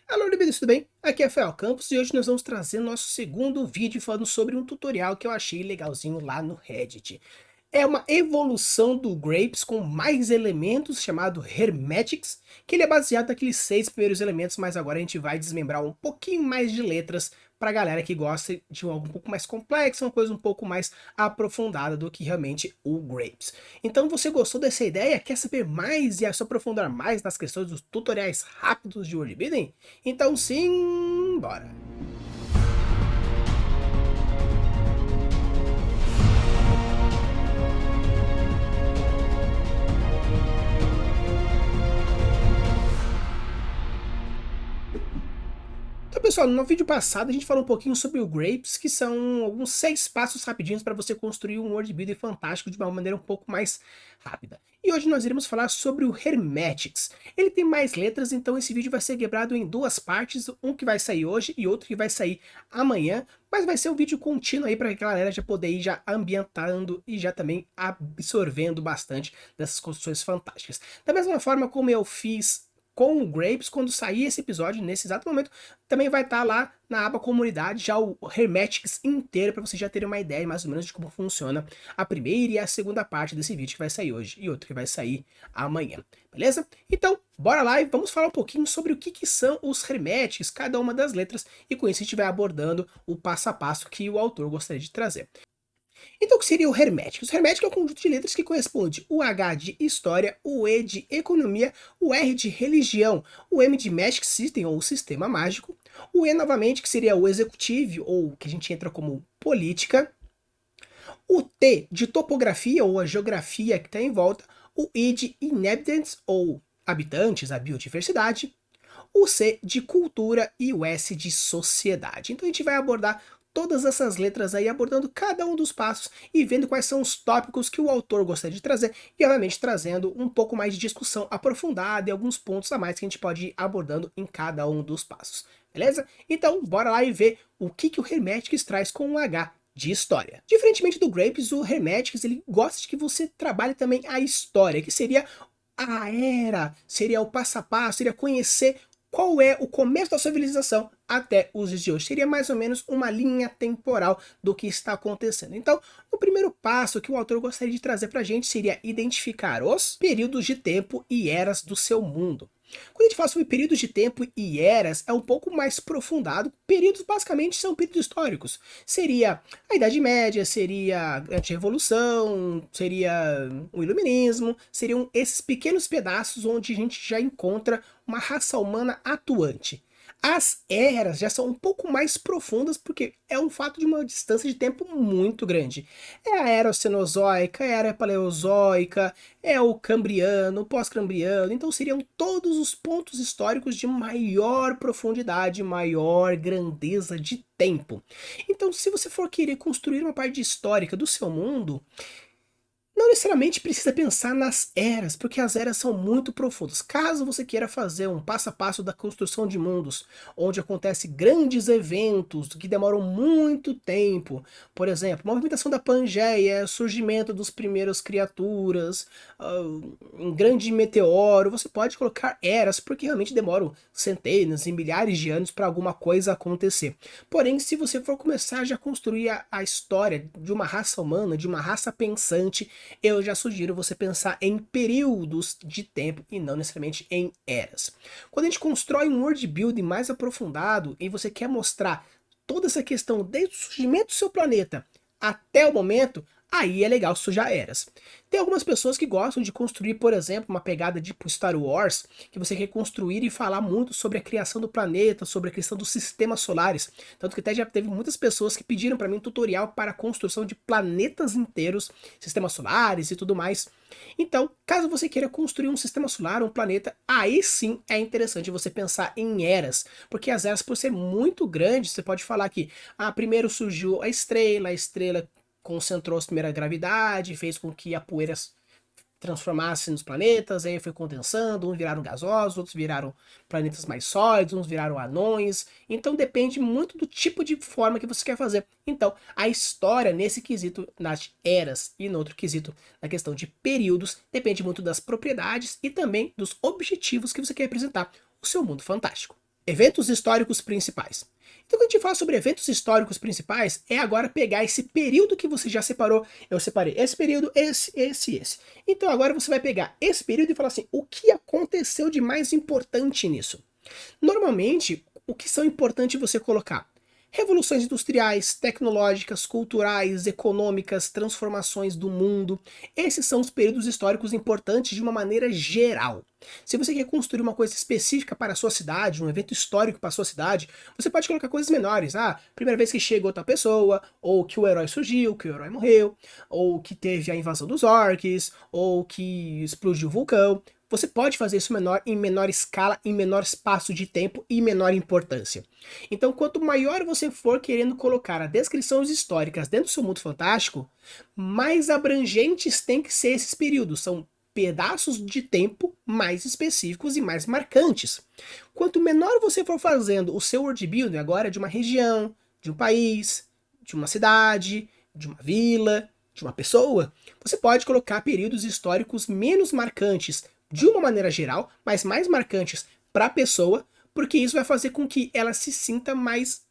Alô, bem-vindos, tudo bem? Aqui é Rafael Campos e hoje nós vamos trazer nosso segundo vídeo falando sobre um tutorial que eu achei legalzinho lá no Reddit. É uma evolução do Grapes com mais elementos chamado Hermetics, que ele é baseado naqueles 6 primeiros elementos, mas agora a gente vai desmembrar um pouquinho mais de letras pra galera que gosta de algo um pouco mais complexo, uma coisa um pouco mais aprofundada do que realmente o Grapes. Então você gostou dessa ideia? Quer saber mais e se aprofundar mais nas questões dos tutoriais rápidos de worldbuilding? Então sim, bora! Então, pessoal, no vídeo passado a gente falou um pouquinho sobre o Grapes, que são alguns 6 passos rapidinhos para você construir um world building fantástico de uma maneira um pouco mais rápida. E hoje nós iremos falar sobre o Hermetics. Ele tem mais letras, então esse vídeo vai ser quebrado em 2 partes, um que vai sair hoje e outro que vai sair amanhã, mas vai ser um vídeo contínuo aí para a galera já poder ir já ambientando e já também absorvendo bastante dessas construções fantásticas. Da mesma forma como eu fiz com o Grapes, quando sair esse episódio, nesse exato momento, também vai estar lá na aba comunidade, já o Hermetics inteiro, para vocês já terem uma ideia mais ou menos de como funciona a primeira e a segunda parte desse vídeo que vai sair hoje, e outro que vai sair amanhã, beleza? Então, bora lá e vamos falar um pouquinho sobre o que são os Hermetics, cada uma das letras, e com isso a gente vai abordando o passo a passo que o autor gostaria de trazer. Então o que seria o hermético? O hermético é um conjunto de letras que corresponde o H de história, o E de economia, o R de religião, o M de Magic System ou sistema mágico, o E novamente que seria o executivo ou que a gente entra como política, o T de topografia ou a geografia que está em volta, o I de inhabitants ou habitantes, a biodiversidade, o C de cultura e o S de sociedade. Então a gente vai abordar todas essas letras aí, abordando cada um dos passos e vendo quais são os tópicos que o autor gostaria de trazer e, obviamente, trazendo um pouco mais de discussão aprofundada e alguns pontos a mais que a gente pode ir abordando em cada um dos passos, beleza? Então, bora lá e ver o que o Hermetics traz com o H de história. Diferentemente do Grapes, o Hermetics ele gosta de que você trabalhe também a história, que seria a era, seria o passo a passo, seria conhecer qual é o começo da civilização até os dias de hoje. Seria mais ou menos uma linha temporal do que está acontecendo. Então, o primeiro passo que o autor gostaria de trazer para a gente seria identificar os períodos de tempo e eras do seu mundo. Quando a gente fala sobre períodos de tempo e eras, é um pouco mais aprofundado. Períodos basicamente são períodos históricos. Seria a Idade Média, seria a Grande Revolução, seria o Iluminismo, seriam esses pequenos pedaços onde a gente já encontra uma raça humana atuante. As eras já são um pouco mais profundas porque é um fato de uma distância de tempo muito grande. É a era cenozoica, é a era paleozoica, é o cambriano, o pós-cambriano, então seriam todos os pontos históricos de maior profundidade, maior grandeza de tempo. Então se você for querer construir uma parte histórica do seu mundo, não necessariamente precisa pensar nas eras, porque as eras são muito profundas. Caso você queira fazer um passo a passo da construção de mundos, onde acontecem grandes eventos que demoram muito tempo, por exemplo, movimentação da Pangeia, surgimento dos primeiros criaturas, um grande meteoro, você pode colocar eras, porque realmente demoram centenas e milhares de anos para alguma coisa acontecer. Porém, se você for começar já a construir a história de uma raça humana, de uma raça pensante, eu já sugiro você pensar em períodos de tempo e não necessariamente em eras. Quando a gente constrói um world building mais aprofundado e você quer mostrar toda essa questão desde o surgimento do seu planeta até o momento, aí é legal sujar eras. Tem algumas pessoas que gostam de construir, por exemplo, uma pegada tipo Star Wars, que você quer construir e falar muito sobre a criação do planeta, sobre a questão dos sistemas solares. Tanto que até já teve muitas pessoas que pediram para mim um tutorial para a construção de planetas inteiros, sistemas solares e tudo mais. Então, caso você queira construir um sistema solar, um planeta, aí sim é interessante você pensar em eras, porque as eras, por ser muito grandes, você pode falar que primeiro surgiu a estrela concentrou a primeira gravidade, fez com que a poeira transformasse nos planetas, aí foi condensando, uns viraram gasosos, outros viraram planetas mais sólidos, uns viraram anões, então depende muito do tipo de forma que você quer fazer. Então, a história nesse quesito, nas eras e no outro quesito, na questão de períodos, depende muito das propriedades e também dos objetivos que você quer apresentar o seu mundo fantástico. Eventos históricos principais. Então, quando a gente fala sobre eventos históricos principais, é agora pegar esse período que você já separou. Eu separei esse período, esse. Então, agora você vai pegar esse período e falar assim: o que aconteceu de mais importante nisso? Normalmente, o que são importantes você colocar? Revoluções industriais, tecnológicas, culturais, econômicas, transformações do mundo. Esses são os períodos históricos importantes de uma maneira geral. Se você quer construir uma coisa específica para a sua cidade, um evento histórico para a sua cidade, você pode colocar coisas menores. Ah, primeira vez que chegou tal pessoa, ou que o herói surgiu, que o herói morreu, ou que teve a invasão dos orcs, ou que explodiu o vulcão. Você pode fazer isso menor, em menor escala, em menor espaço de tempo e menor importância. Então, quanto maior você for querendo colocar as descrições históricas dentro do seu mundo fantástico, mais abrangentes tem que ser esses períodos. São pedaços de tempo mais específicos e mais marcantes. Quanto menor você for fazendo o seu world building agora de uma região, de um país, de uma cidade, de uma vila, de uma pessoa, você pode colocar períodos históricos menos marcantes de uma maneira geral, mas mais marcantes para a pessoa, porque isso vai fazer com que ela se sinta mais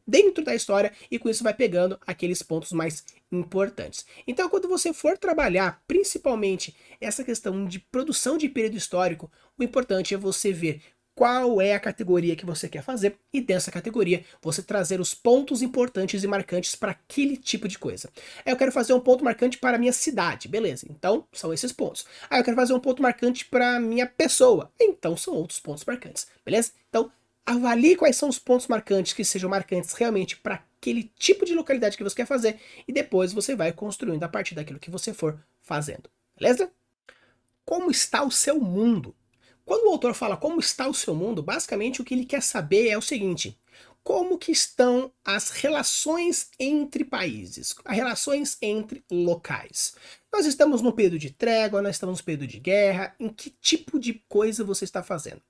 dentro da história e com isso vai pegando aqueles pontos mais importantes. Então, quando você for trabalhar principalmente essa questão de produção de período histórico, o importante é você ver qual é a categoria que você quer fazer e dessa categoria você trazer os pontos importantes e marcantes para aquele tipo de coisa. Aí eu quero fazer um ponto marcante para a minha cidade, beleza, então são esses pontos. Aí eu quero fazer um ponto marcante para a minha pessoa, então são outros pontos marcantes, beleza? Então avalie quais são os pontos marcantes que sejam marcantes realmente para aquele tipo de localidade que você quer fazer e depois você vai construindo a partir daquilo que você for fazendo, beleza? Como está o seu mundo? Quando o autor fala como está o seu mundo, basicamente o que ele quer saber é o seguinte: como que estão as relações entre países, as relações entre locais. Nós estamos num período de trégua, nós estamos num período de guerra, em que tipo de coisa você está fazendo?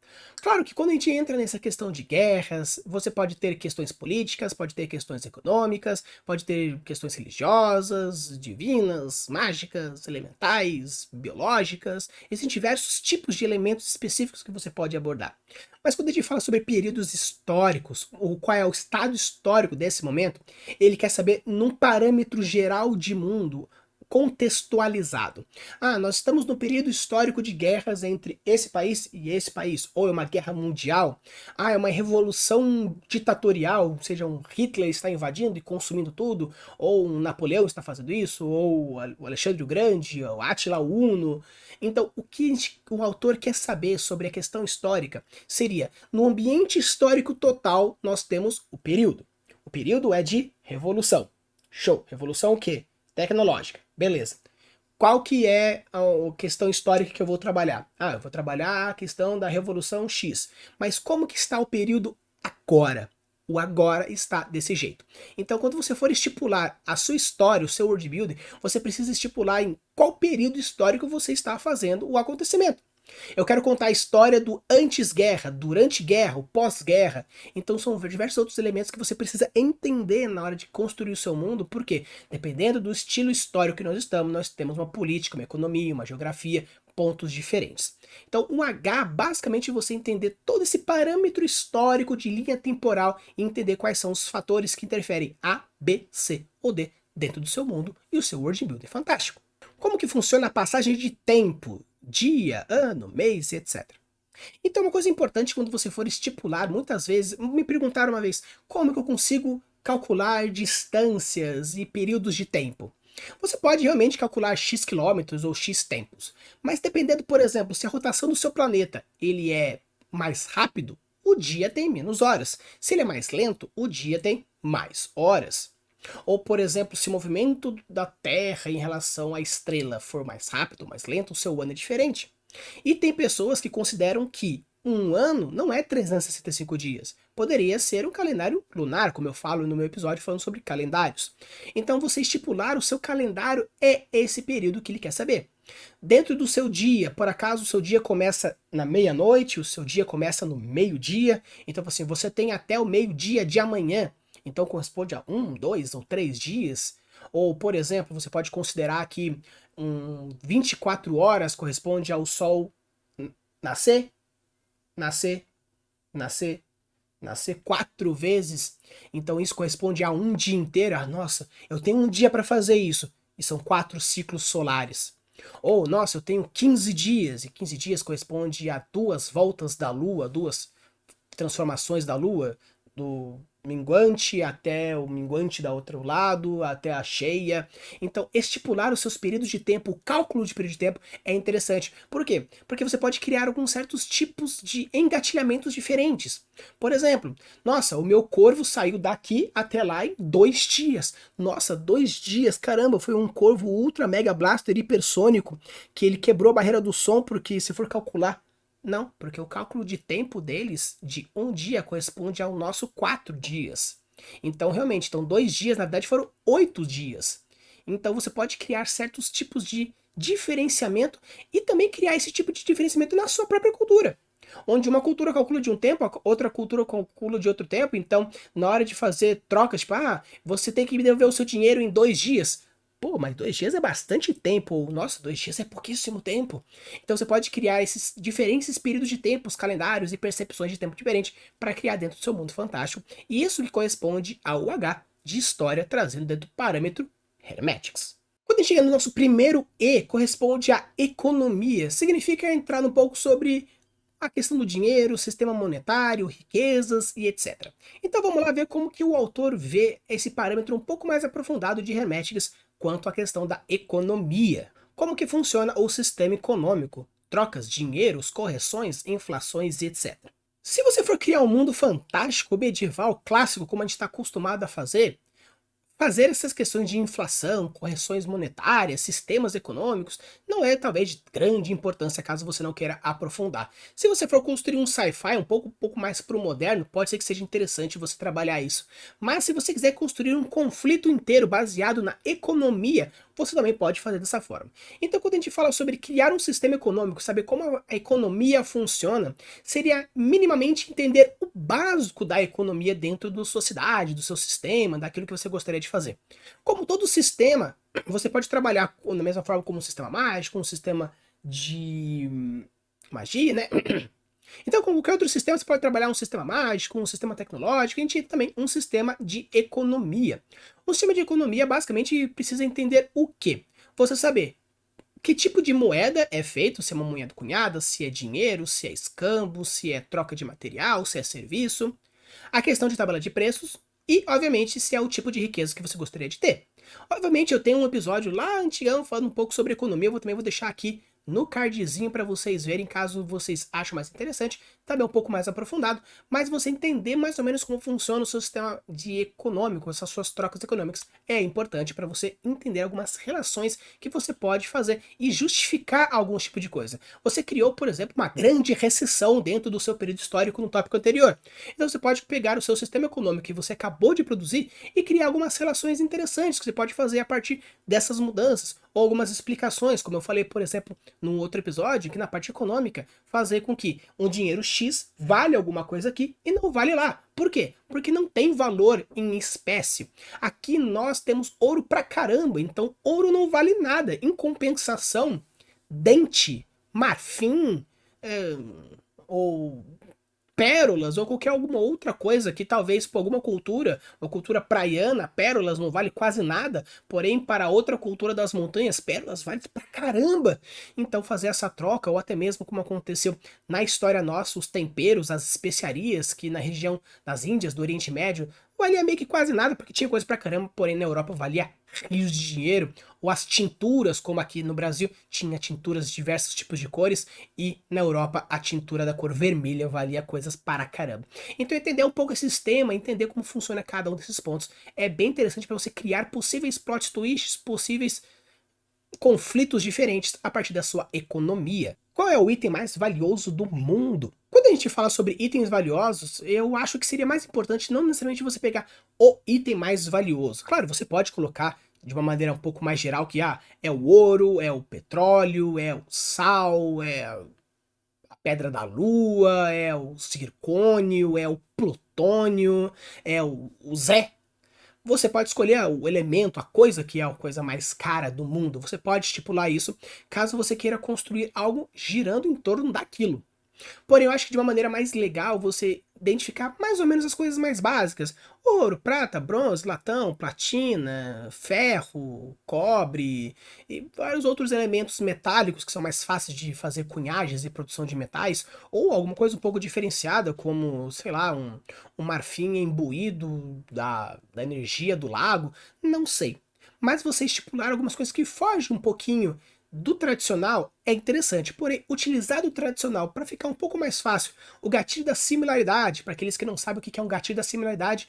Claro que quando a gente entra nessa questão de guerras, você pode ter questões políticas, pode ter questões econômicas, pode ter questões religiosas, divinas, mágicas, elementais, biológicas. Existem diversos tipos de elementos específicos que você pode abordar. Mas quando a gente fala sobre períodos históricos, ou qual é o estado histórico desse momento, ele quer saber num parâmetro geral de mundo, contextualizado. Ah, nós estamos no período histórico de guerras entre esse país e esse país, ou é uma guerra mundial. Ah, é uma revolução ditatorial, seja um Hitler está invadindo e consumindo tudo, ou um Napoleão está fazendo isso, ou o Alexandre o Grande, ou Átila o Huno. Então, o que o autor quer saber sobre a questão histórica seria, no ambiente histórico total, nós temos o período. O período é de revolução. Show. Revolução o quê? Tecnológica. Beleza. Qual que é a questão histórica que eu vou trabalhar? Ah, eu vou trabalhar a questão da Revolução X. Mas como que está o período agora? O agora está desse jeito. Então, quando você for estipular a sua história, o seu world building, você precisa estipular em qual período histórico você está fazendo o acontecimento. Eu quero contar a história do antes-guerra, durante-guerra, o pós-guerra. Então são diversos outros elementos que você precisa entender na hora de construir o seu mundo, porque dependendo do estilo histórico que nós estamos, nós temos uma política, uma economia, uma geografia, pontos diferentes. Então o H, basicamente, é você entender todo esse parâmetro histórico de linha temporal e entender quais são os fatores que interferem A, B, C ou D dentro do seu mundo e o seu world building fantástico. Como que funciona a passagem de tempo? Dia, ano, mês, etc. Então, uma coisa importante quando você for estipular, muitas vezes, me perguntaram uma vez, como que eu consigo calcular distâncias e períodos de tempo? Você pode realmente calcular x quilômetros ou x tempos, mas dependendo, por exemplo, se a rotação do seu planeta ele é mais rápido, o dia tem menos horas. Se ele é mais lento, o dia tem mais horas. Ou, por exemplo, se o movimento da Terra em relação à estrela for mais rápido, mais lento, o seu ano é diferente. E tem pessoas que consideram que um ano não é 365 dias. Poderia ser um calendário lunar, como eu falo no meu episódio falando sobre calendários. Então você estipular o seu calendário é esse período que ele quer saber. Dentro do seu dia, por acaso o seu dia começa na meia-noite, o seu dia começa no meio-dia, então assim, você tem até o meio-dia de amanhã. Então corresponde a 1, 2 ou 3 dias. Ou, por exemplo, você pode considerar que 24 horas corresponde ao Sol nascer, nascer, nascer, nascer 4 vezes, então isso corresponde a um dia inteiro. Ah, nossa, eu tenho um dia para fazer isso, e são 4 ciclos solares. Ou, nossa, eu tenho 15 dias, e 15 dias corresponde a 2 voltas da Lua, 2 transformações da Lua, do minguante até o minguante da outro lado, até a cheia. Então, estipular os seus períodos de tempo, o cálculo de período de tempo é interessante. Por quê? Porque você pode criar alguns certos tipos de engatilhamentos diferentes. Por exemplo, nossa, o meu corvo saiu daqui até lá em 2 dias. Nossa, 2 dias, caramba, foi um corvo ultra mega blaster hipersônico que ele quebrou a barreira do som, porque se for calcular não, porque o cálculo de tempo deles, de um dia, corresponde ao nosso 4 dias. Então, realmente, então 2 dias, na verdade, foram 8 dias. Então, você pode criar certos tipos de diferenciamento e também criar esse tipo de diferenciamento na sua própria cultura. Onde uma cultura calcula de um tempo, a outra cultura calcula de outro tempo. Então, na hora de fazer trocas, tipo, você tem que me devolver o seu dinheiro em 2 dias. Pô, mas 2 dias é bastante tempo. Nossa, 2 dias é pouquíssimo tempo. Então você pode criar esses diferentes períodos de tempos, calendários e percepções de tempo diferentes para criar dentro do seu mundo fantástico. E isso que corresponde ao H de história, trazendo dentro do parâmetro Hermetics. Quando a gente chega no nosso primeiro E, corresponde à economia. Significa entrar um pouco sobre a questão do dinheiro, sistema monetário, riquezas e etc. Então vamos lá ver como que o autor vê esse parâmetro um pouco mais aprofundado de Herméticas quanto à questão da economia. Como que funciona o sistema econômico, trocas, dinheiros, correções, inflações e etc. Se você for criar um mundo fantástico, medieval, clássico, como a gente está acostumado a fazer essas questões de inflação, correções monetárias, sistemas econômicos, não é talvez de grande importância caso você não queira aprofundar. Se você for construir um sci-fi um pouco mais pro moderno, pode ser que seja interessante você trabalhar isso. Mas se você quiser construir um conflito inteiro baseado na economia, você também pode fazer dessa forma. Então, quando a gente fala sobre criar um sistema econômico, saber como a economia funciona, seria minimamente entender o básico da economia dentro da sua cidade, do seu sistema, daquilo que você gostaria de fazer. Como todo sistema, você pode trabalhar da mesma forma como um sistema mágico, um sistema de magia, né? Então, como qualquer outro sistema, você pode trabalhar um sistema mágico, um sistema tecnológico, e a gente também um sistema de economia. O sistema de economia basicamente precisa entender o quê? Você saber que tipo de moeda é feito, se é uma moeda cunhada, se é dinheiro, se é escambo, se é troca de material, se é serviço, a questão de tabela de preços e, obviamente, se é o tipo de riqueza que você gostaria de ter. Obviamente, eu tenho um episódio lá antigão falando um pouco sobre economia, eu também vou deixar aqui no cardzinho para vocês verem, caso vocês achem mais interessante, também um pouco mais aprofundado, mas você entender mais ou menos como funciona o seu sistema de econômico, essas suas trocas econômicas, é importante para você entender algumas relações que você pode fazer e justificar algum tipo de coisa. Você criou, por exemplo, uma grande recessão dentro do seu período histórico no tópico anterior. Então você pode pegar o seu sistema econômico que você acabou de produzir e criar algumas relações interessantes que você pode fazer a partir dessas mudanças, ou algumas explicações, como eu falei, por exemplo, num outro episódio, que na parte econômica, fazer com que um dinheiro X vale alguma coisa aqui e não vale lá. Por quê? Porque não tem valor em espécie. Aqui nós temos ouro pra caramba, então ouro não vale nada. Em compensação, dente, marfim, ou pérolas ou qualquer alguma outra coisa que talvez por alguma cultura, uma cultura praiana, pérolas não vale quase nada, porém para outra cultura das montanhas, pérolas vale pra caramba. Então fazer essa troca, ou até mesmo como aconteceu na história nossa, os temperos, as especiarias, que na região das Índias, do Oriente Médio, valia meio que quase nada, porque tinha coisa pra caramba, porém na Europa valia rios de dinheiro, ou as tinturas, como aqui no Brasil, tinha tinturas de diversos tipos de cores, e na Europa a tintura da cor vermelha valia coisas para caramba. Então entender um pouco esse sistema, entender como funciona cada um desses pontos, é bem interessante para você criar possíveis plot twists, possíveis conflitos diferentes a partir da sua economia. Qual é o item mais valioso do mundo? Quando a gente fala sobre itens valiosos, eu acho que seria mais importante não necessariamente você pegar o item mais valioso. Claro, você pode colocar de uma maneira um pouco mais geral que é o ouro, é o petróleo, é o sal, é a pedra da lua, é o zircônio, é o plutônio, é o Zé. Você pode escolher o elemento, a coisa que é a coisa mais cara do mundo. Você pode estipular isso caso você queira construir algo girando em torno daquilo. Porém, eu acho que de uma maneira mais legal você identificar mais ou menos as coisas mais básicas. Ouro, prata, bronze, latão, platina, ferro, cobre e vários outros elementos metálicos que são mais fáceis de fazer cunhagens e produção de metais, ou alguma coisa um pouco diferenciada, como, sei lá, um marfim imbuído da energia do lago, não sei. Mas você estipular algumas coisas que fogem um pouquinho do tradicional é interessante, porém, utilizar do tradicional para ficar um pouco mais fácil, o gatilho da similaridade, para aqueles que não sabem o que é um gatilho da similaridade,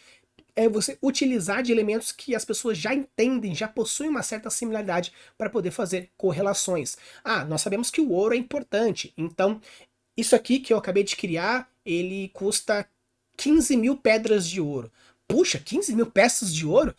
é você utilizar de elementos que as pessoas já entendem, já possuem uma certa similaridade para poder fazer correlações. Ah, nós sabemos que o ouro é importante, então isso aqui que eu acabei de criar, ele custa 15 mil pedras de ouro. Puxa, 15 mil peças de ouro?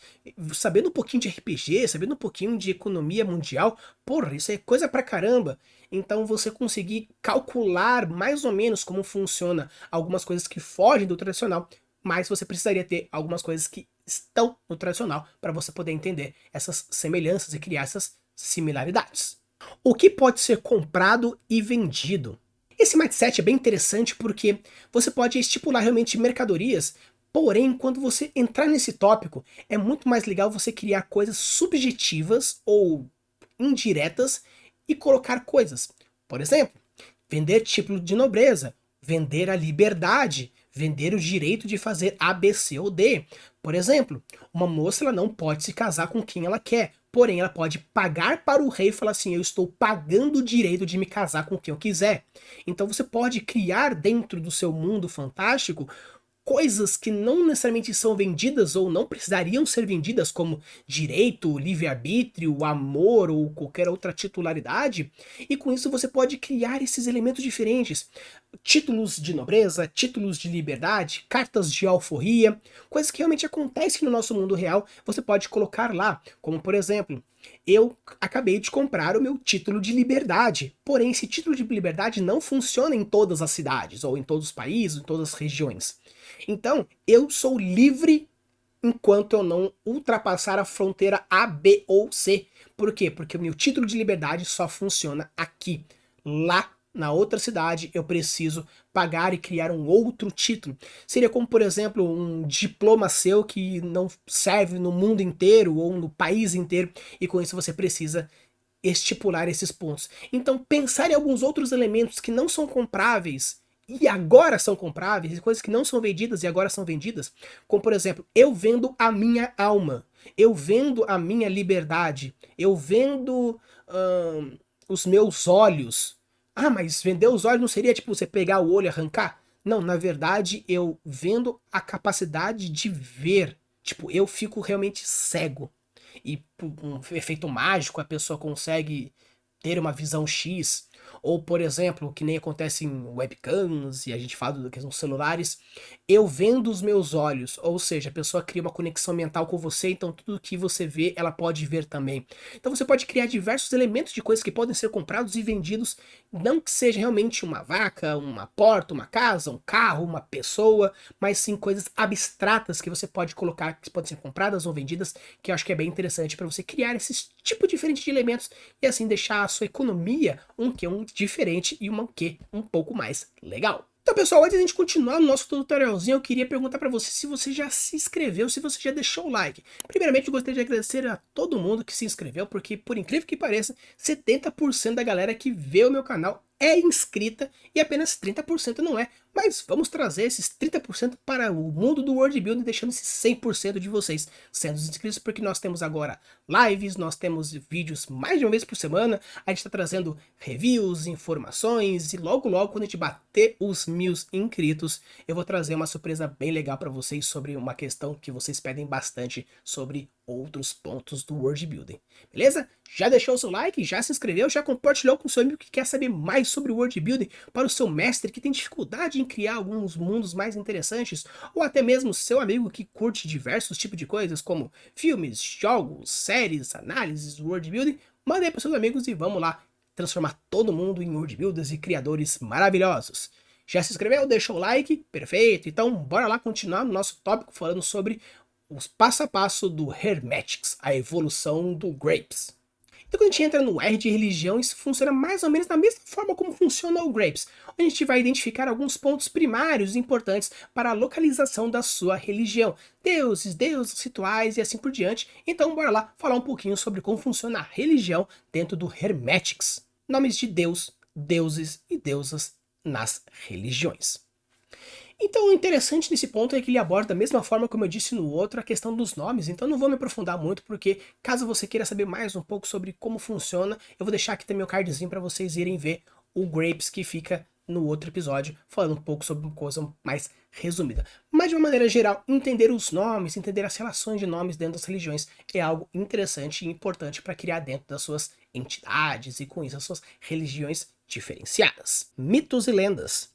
Sabendo um pouquinho de RPG, sabendo um pouquinho de economia mundial, porra, isso é coisa pra caramba. Então você conseguir calcular mais ou menos como funciona algumas coisas que fogem do tradicional, mas você precisaria ter algumas coisas que estão no tradicional para você poder entender essas semelhanças e criar essas similaridades. O que pode ser comprado e vendido? Esse mindset é bem interessante porque você pode estipular realmente mercadorias, porém, quando você entrar nesse tópico, é muito mais legal você criar coisas subjetivas ou indiretas e colocar coisas. Por exemplo, vender título de nobreza, vender a liberdade, vender o direito de fazer A, B, C ou D. Por exemplo, uma moça ela não pode se casar com quem ela quer, porém ela pode pagar para o rei e falar assim, eu estou pagando o direito de me casar com quem eu quiser. Então você pode criar dentro do seu mundo fantástico coisas que não necessariamente são vendidas ou não precisariam ser vendidas, como direito, livre-arbítrio, amor ou qualquer outra titularidade, e com isso você pode criar esses elementos diferentes. Títulos de nobreza, títulos de liberdade, cartas de alforria, coisas que realmente acontecem no nosso mundo real, você pode colocar lá, como por exemplo, eu acabei de comprar o meu título de liberdade, porém esse título de liberdade não funciona em todas as cidades, ou em todos os países, em todas as regiões. Então, eu sou livre enquanto eu não ultrapassar a fronteira A, B ou C. Por quê? Porque o meu título de liberdade só funciona aqui. Lá na outra cidade eu preciso pagar e criar um outro título. Seria como, por exemplo, um diploma seu que não serve no mundo inteiro ou no país inteiro, e com isso você precisa estipular esses pontos. Então, pensar em alguns outros elementos que não são compráveis e agora são compráveis, coisas que não são vendidas e agora são vendidas, como por exemplo, eu vendo a minha alma, eu vendo a minha liberdade, eu vendo os meus olhos. Ah, mas vender os olhos não seria tipo você pegar o olho e arrancar? Não, na verdade eu vendo a capacidade de ver. Tipo, eu fico realmente cego. E por um efeito mágico a pessoa consegue ter uma visão X. Ou, por exemplo, que nem acontece em webcams e a gente fala da questão dos celulares, eu vendo os meus olhos, ou seja, a pessoa cria uma conexão mental com você, então tudo que você vê, ela pode ver também. Então você pode criar diversos elementos de coisas que podem ser comprados e vendidos, não que seja realmente uma vaca, uma porta, uma casa, um carro, uma pessoa, mas sim coisas abstratas que você pode colocar, que podem ser compradas ou vendidas, que eu acho que é bem interessante para você criar esses tipos diferentes de elementos e assim deixar a sua economia um diferente e uma um pouco mais legal. Então, pessoal, antes de a gente continuar no nosso tutorialzinho, eu queria perguntar para você se você já se inscreveu, se você já deixou o like. Primeiramente, eu gostaria de agradecer a todo mundo que se inscreveu, porque, por incrível que pareça, 70% da galera que vê o meu canal é inscrita e apenas 30% não é. Mas vamos trazer esses 30% para o mundo do World Building, deixando esses 100% de vocês sendo inscritos, porque nós temos agora lives, nós temos vídeos mais de uma vez por semana, a gente está trazendo reviews, informações, e logo logo, quando a gente bater os 1000 inscritos, eu vou trazer uma surpresa bem legal para vocês sobre uma questão que vocês pedem bastante sobre outros pontos do World Building. Beleza? Já deixou o seu like, já se inscreveu, já compartilhou com seu amigo que quer saber mais sobre o World Building, para o seu mestre que tem dificuldade em criar alguns mundos mais interessantes, ou até mesmo seu amigo que curte diversos tipos de coisas como filmes, jogos, séries, análises, World Building, manda aí para seus amigos e vamos lá transformar todo mundo em World Builders e criadores maravilhosos. Já se inscreveu? Deixou o like? Perfeito! Então bora lá continuar no nosso tópico falando sobre os passo a passo do Hermetics, a evolução do Grapes. Então quando a gente entra no R de religião, isso funciona mais ou menos da mesma forma como funciona o Grapes, onde a gente vai identificar alguns pontos primários importantes para a localização da sua religião. Deuses, rituais e assim por diante. Então bora lá falar um pouquinho sobre como funciona a religião dentro do Hermetics. Nomes de Deus, deuses e deusas nas religiões. Então o interessante nesse ponto é que ele aborda da mesma forma como eu disse no outro a questão dos nomes, então não vou me aprofundar muito porque caso você queira saber mais um pouco sobre como funciona, eu vou deixar aqui também o cardzinho para vocês irem ver o Grapes que fica no outro episódio, falando um pouco sobre uma coisa mais resumida. Mas de uma maneira geral, entender os nomes, entender as relações de nomes dentro das religiões é algo interessante e importante para criar dentro das suas entidades e com isso as suas religiões diferenciadas. Mitos e lendas.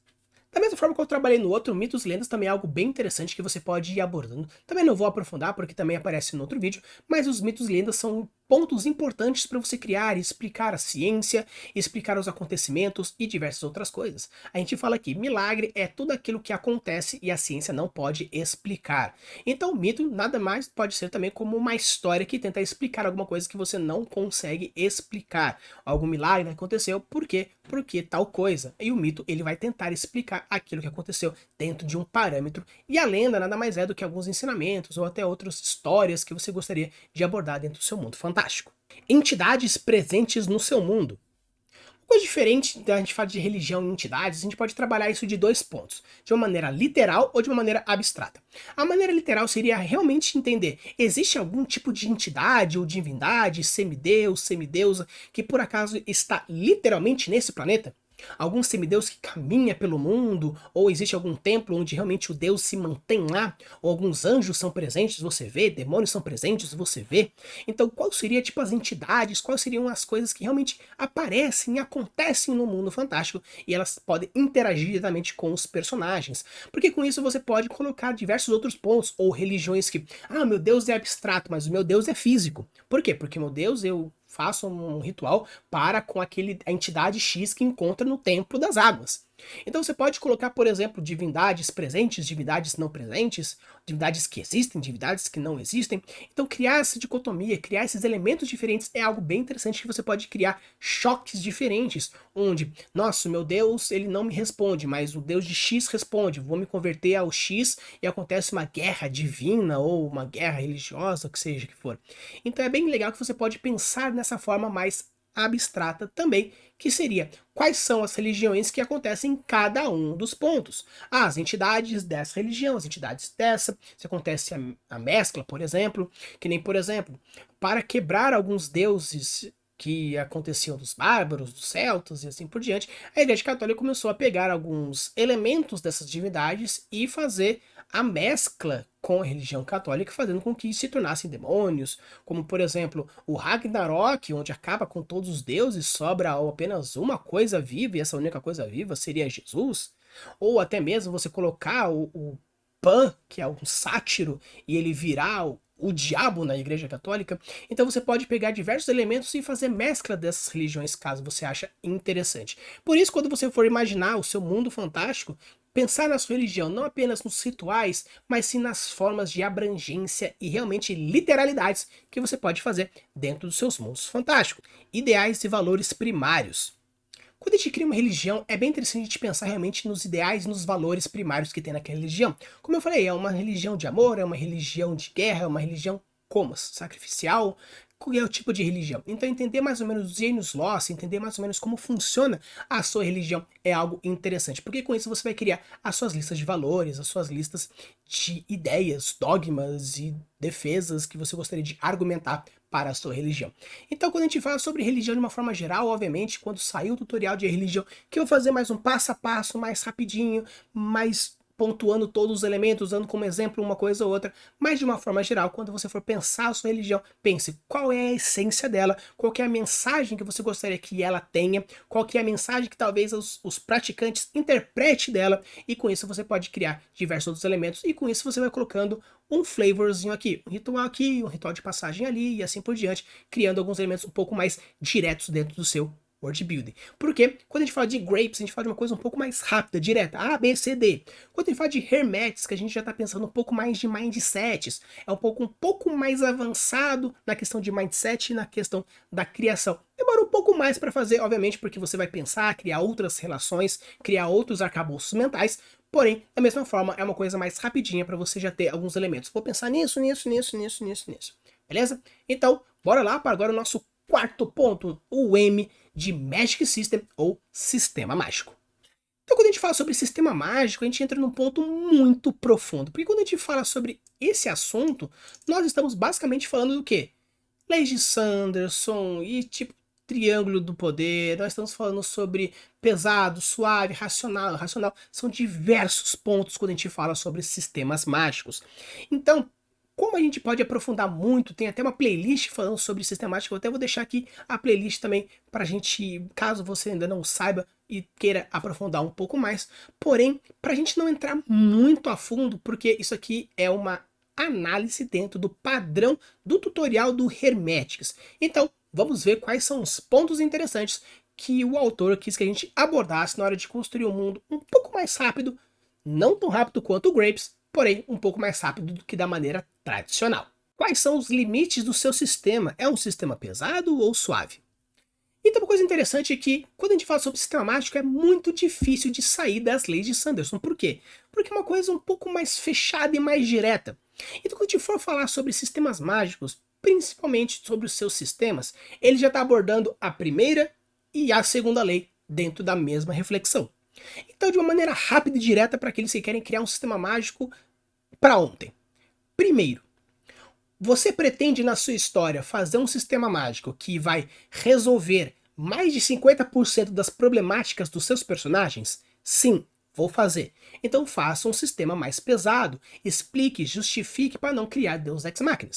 Da mesma forma que eu trabalhei no outro, mitos e lendas também é algo bem interessante que você pode ir abordando. Também não vou aprofundar porque também aparece no outro vídeo, mas os mitos e lendas são pontos importantes para você criar e explicar a ciência, explicar os acontecimentos e diversas outras coisas. A gente fala que milagre é tudo aquilo que acontece e a ciência não pode explicar. Então o mito nada mais pode ser também como uma história que tenta explicar alguma coisa que você não consegue explicar. Algum milagre aconteceu, por quê? Porque tal coisa. E o mito ele vai tentar explicar aquilo que aconteceu dentro de um parâmetro. E a lenda nada mais é do que alguns ensinamentos ou até outras histórias que você gostaria de abordar dentro do seu mundo fantástico. Entidades presentes no seu mundo. Uma coisa diferente da gente falar de religião e entidades, a gente pode trabalhar isso de dois pontos, de uma maneira literal ou de uma maneira abstrata. A maneira literal seria realmente entender, existe algum tipo de entidade ou divindade, semideus, semideusa, que por acaso está literalmente nesse planeta? Algum semideus que caminha pelo mundo, ou existe algum templo onde realmente o Deus se mantém lá, ou alguns anjos são presentes, você vê, demônios são presentes, você vê. Então, qual seria tipo as entidades, quais seriam as coisas que realmente aparecem e acontecem no mundo fantástico, e elas podem interagir diretamente com os personagens. Porque com isso você pode colocar diversos outros pontos, ou religiões que, meu Deus é abstrato, mas o meu Deus é físico. Por quê? Porque meu Deus, eu faço um ritual para com a entidade X que encontra no templo das águas. Então você pode colocar, por exemplo, divindades presentes, divindades não presentes, divindades que existem, divindades que não existem. Então criar essa dicotomia, criar esses elementos diferentes é algo bem interessante que você pode criar choques diferentes, onde, nossa, meu Deus, ele não me responde, mas o Deus de X responde, vou me converter ao X e acontece uma guerra divina ou uma guerra religiosa, o que seja que for. Então é bem legal que você pode pensar nessa forma mais abstrata também, que seria quais são as religiões que acontecem em cada um dos pontos. As entidades dessa religião, as entidades dessa, se acontece a mescla, por exemplo, que nem, por exemplo, para quebrar alguns deuses que aconteciam dos bárbaros, dos celtas e assim por diante, a Igreja Católica começou a pegar alguns elementos dessas divindades e fazer a mescla com a religião católica, fazendo com que se tornassem demônios, como por exemplo o Ragnarok, onde acaba com todos os deuses, sobra apenas uma coisa viva, e essa única coisa viva seria Jesus, ou até mesmo você colocar o Pan, que é um sátiro, e ele virar o diabo na Igreja Católica. Então você pode pegar diversos elementos e fazer mescla dessas religiões, caso você ache interessante. Por isso, quando você for imaginar o seu mundo fantástico, pensar na sua religião não apenas nos rituais, mas sim nas formas de abrangência e realmente literalidades que você pode fazer dentro dos seus mundos fantásticos. Ideais e valores primários. Quando a gente cria uma religião, é bem interessante a gente pensar realmente nos ideais e nos valores primários que tem naquela religião. Como eu falei, é uma religião de amor, é uma religião de guerra, é uma religião como? Sacrificial? Qual é o tipo de religião? Então entender mais ou menos os Genius Loss, entender mais ou menos como funciona a sua religião é algo interessante, porque com isso você vai criar as suas listas de valores, as suas listas de ideias, dogmas e defesas que você gostaria de argumentar para a sua religião. Então quando a gente fala sobre religião de uma forma geral, obviamente, quando sair o tutorial de religião, que eu vou fazer mais um passo a passo, mais rapidinho, mais pontuando todos os elementos, usando como exemplo uma coisa ou outra, mas de uma forma geral, quando você for pensar a sua religião, pense qual é a essência dela, qual que é a mensagem que você gostaria que ela tenha, qual que é a mensagem que talvez os praticantes interpretem dela, e com isso você pode criar diversos outros elementos, e com isso você vai colocando um flavorzinho aqui, um ritual de passagem ali, e assim por diante, criando alguns elementos um pouco mais diretos dentro do seu World Building. Porque quando a gente fala de Grapes, a gente fala de uma coisa um pouco mais rápida, direta, A, B, C, D. Quando a gente fala de Hermetics, que a gente já está pensando um pouco mais de mindsets, é um pouco mais avançado na questão de mindset e na questão da criação. Demora um pouco mais para fazer, obviamente, porque você vai pensar, criar outras relações, criar outros arcabouços mentais, porém, da mesma forma, é uma coisa mais rapidinha para você já ter alguns elementos. Vou pensar nisso, nisso. Beleza? Então, bora lá para agora o nosso quarto ponto, o M de Magic System ou Sistema Mágico. Então, quando a gente fala sobre sistema mágico, a gente entra num ponto muito profundo. Porque quando a gente fala sobre esse assunto, nós estamos basicamente falando do quê? Leis de Sanderson e tipo triângulo do poder. Nós estamos falando sobre pesado, suave, racional. Racional são diversos pontos quando a gente fala sobre sistemas mágicos. Então, como a gente pode aprofundar muito, tem até uma playlist falando sobre sistemática, eu até vou deixar aqui a playlist também pra gente, caso você ainda não saiba e queira aprofundar um pouco mais. Porém, pra gente não entrar muito a fundo, porque isso aqui é uma análise dentro do padrão do tutorial do Hermetics. Então, vamos ver quais são os pontos interessantes que o autor quis que a gente abordasse na hora de construir um mundo um pouco mais rápido, não tão rápido quanto o Grapes, porém um pouco mais rápido do que da maneira tradicional. Quais são os limites do seu sistema? É um sistema pesado ou suave? Então uma coisa interessante é que, quando a gente fala sobre sistema mágico, é muito difícil de sair das leis de Sanderson. Por quê? Porque é uma coisa um pouco mais fechada e mais direta. Então quando a gente for falar sobre sistemas mágicos, principalmente sobre os seus sistemas, ele já está abordando a primeira e a segunda lei dentro da mesma reflexão. Então, de uma maneira rápida e direta para aqueles que querem criar um sistema mágico para ontem. Primeiro, você pretende na sua história fazer um sistema mágico que vai resolver mais de 50% das problemáticas dos seus personagens? Sim, vou fazer. Então faça um sistema mais pesado, explique, justifique para não criar Deus Ex Machina.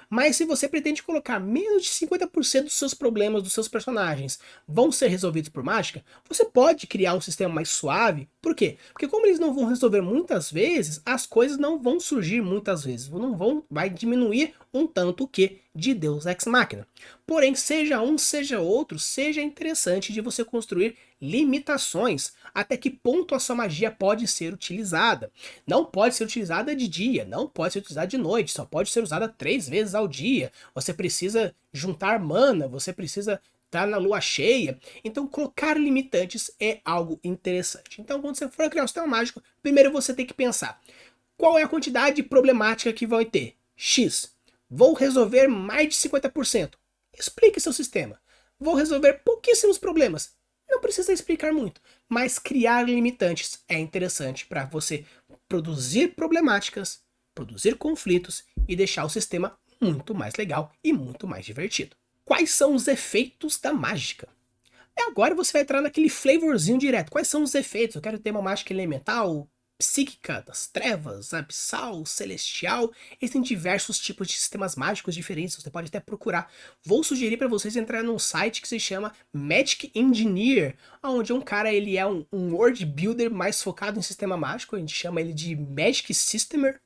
Mas se você pretende colocar menos de 50% dos seus problemas dos seus personagens vão ser resolvidos por mágica, você pode criar um sistema mais suave. Por quê? Porque como eles não vão resolver muitas vezes, as coisas não vão surgir muitas vezes. Vai diminuir um tanto o que de Deus Ex Machina. Porém, seja um, seja outro, seja interessante de você construir limitações. Até que ponto a sua magia pode ser utilizada. Não pode ser utilizada de dia, não pode ser utilizada de noite, só pode ser usada 3 vezes ao dia. Você precisa juntar mana, você precisa estar na lua cheia. Então colocar limitantes é algo interessante. Então quando você for criar um sistema mágico, primeiro você tem que pensar, qual é a quantidade problemática que vai ter? X. Vou resolver mais de 50%. Explique seu sistema. Vou resolver pouquíssimos problemas. Não precisa explicar muito, mas criar limitantes é interessante para você produzir problemáticas, produzir conflitos e deixar o sistema muito mais legal e muito mais divertido. Quais são os efeitos da mágica? Agora você vai entrar naquele flavorzinho direto. Quais são os efeitos? Eu quero ter uma mágica elemental, psíquica, das trevas, abissal, celestial. Existem diversos tipos de sistemas mágicos diferentes, você pode até procurar. Vou sugerir para vocês entrar num site que se chama Magic Engineer, onde um cara ele é um world builder mais focado em sistema mágico, a gente chama ele de Magic Systemer,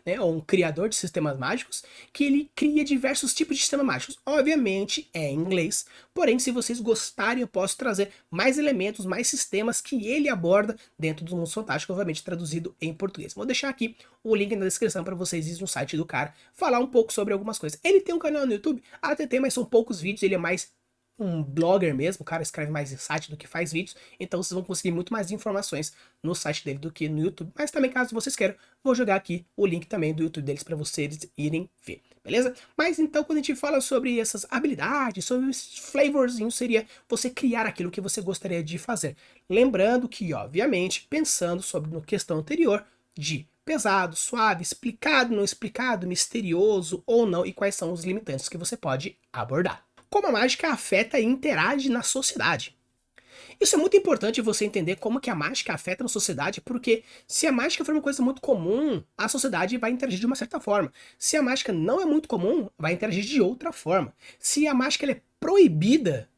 né, ou um criador de sistemas mágicos, que ele cria diversos tipos de sistemas mágicos. Obviamente é em inglês, porém se vocês gostarem eu posso trazer mais elementos, mais sistemas que ele aborda dentro do Mundo Fantástico, obviamente traduzido em português. Vou deixar aqui o link na descrição para vocês irem no site do cara, falar um pouco sobre algumas coisas. Ele tem um canal no YouTube, até tem, mas são poucos vídeos, ele é mais um blogger mesmo, o cara escreve mais em site do que faz vídeos, então vocês vão conseguir muito mais informações no site dele do que no YouTube, mas também caso vocês queiram, vou jogar aqui o link também do YouTube deles para vocês irem ver, beleza? Mas então quando a gente fala sobre essas habilidades, sobre esse flavorzinho, seria você criar aquilo que você gostaria de fazer, lembrando que obviamente, pensando sobre uma questão anterior de pesado, suave, explicado, não explicado, misterioso ou não, e quais são os limitantes que você pode abordar. Como a mágica afeta e interage na sociedade. Isso é muito importante você entender como que a mágica afeta na sociedade, porque se a mágica for uma coisa muito comum, a sociedade vai interagir de uma certa forma. Se a mágica não é muito comum, vai interagir de outra forma. Se a mágica ela é proibida,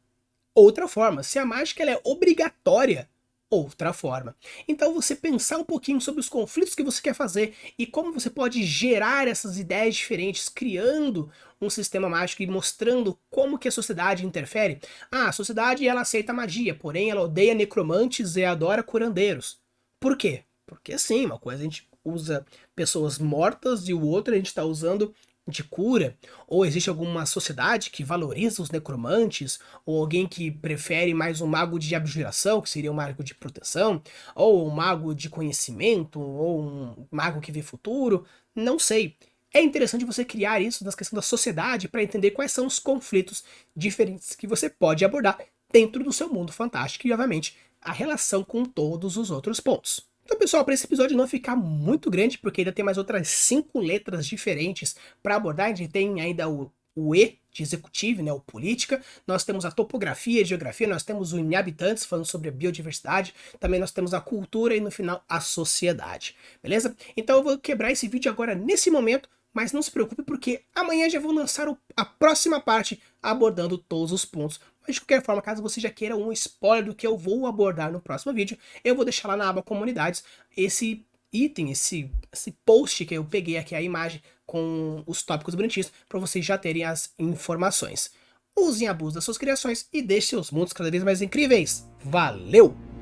outra forma. Se a mágica ela é obrigatória, outra forma. Então você pensar um pouquinho sobre os conflitos que você quer fazer e como você pode gerar essas ideias diferentes, criando um sistema mágico e mostrando como que a sociedade interfere. Ah, a sociedade ela aceita magia, porém ela odeia necromantes e adora curandeiros. Por quê? Porque sim, uma coisa a gente usa pessoas mortas e o outro a gente está usando de cura, ou existe alguma sociedade que valoriza os necromantes, ou alguém que prefere mais um mago de abjuração, que seria um mago de proteção, ou um mago de conhecimento, ou um mago que vê futuro, não sei. É interessante você criar isso na questão da sociedade para entender quais são os conflitos diferentes que você pode abordar dentro do seu mundo fantástico e, obviamente, a relação com todos os outros pontos. Então, pessoal, para esse episódio não ficar muito grande, porque ainda tem mais outras 5 letras diferentes para abordar, a gente tem ainda o E de executivo, né, o política, nós temos a topografia e geografia, nós temos o inhabitantes, falando sobre a biodiversidade, também nós temos a cultura e no final a sociedade, beleza? Então eu vou quebrar esse vídeo agora nesse momento, mas não se preocupe porque amanhã já vou lançar a próxima parte abordando todos os pontos. Mas de qualquer forma, caso você já queira um spoiler do que eu vou abordar no próximo vídeo, eu vou deixar lá na aba comunidades esse item, esse post que eu peguei aqui, a imagem com os tópicos bonitinhos, para vocês já terem as informações. Usem e abusem das suas criações e deixem seus mundos cada vez mais incríveis. Valeu!